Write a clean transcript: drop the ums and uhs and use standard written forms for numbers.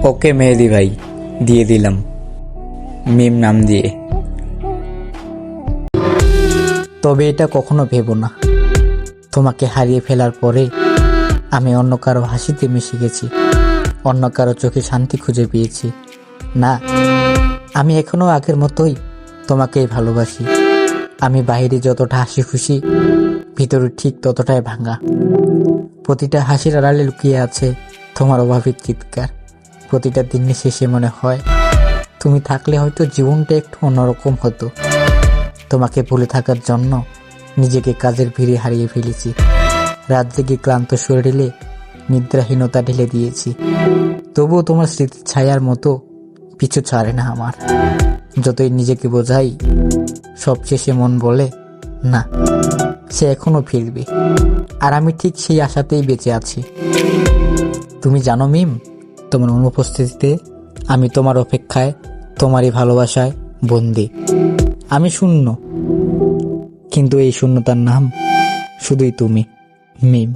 ওকে মেহেদি ভাই, দিয়ে দিলাম মিম নাম দিয়ে। তবে এটা কখনো ভেবো না তোমাকে হারিয়ে ফেলার পরে আমি অন্য কারো হাসিতে মিশে গেছি, অন্য কারো চোখে শান্তি খুঁজে পেয়েছি। না, আমি এখনো আগের মতোই তোমাকেই ভালোবাসি। আমি বাইরে যতটা হাসি খুশি, ভিতরে ঠিক ততটাই ভাঙা। প্রতিটা হাসির আড়ালে লুকিয়ে আছে তোমার অভাবের চিৎকার। প্রতিটা দিনের শেষে মনে হয় তুমি থাকলে হয়তো জীবনটা একটু অন্যরকম হতো। তোমাকে ভুলে থাকার জন্য নিজেকে কাজের ভিড়ে হারিয়ে ফেলেছি। রাত জেগে ক্লান্ত শরীরে নিদ্রাহীনতা ঢেলে দিয়েছি। তবুও তোমার স্মৃতির ছায়ার মতো পিছু ছাড়ে না আমার। যতই নিজেকে বোঝাই, সবশেষে মন বলে না, সে এখনো ফিরবে। আর আমি ঠিক সেই আশাতেই বেঁচে আছি। তুমি জানো মিম, তোমার অনুপস্থিতিতে আমি তোমার অপেক্ষায়, তোমারই ভালোবাসায় বন্দি। আমি শূন্য, কিন্তু এই শূন্যতার নাম শুধুই তুমি মিম।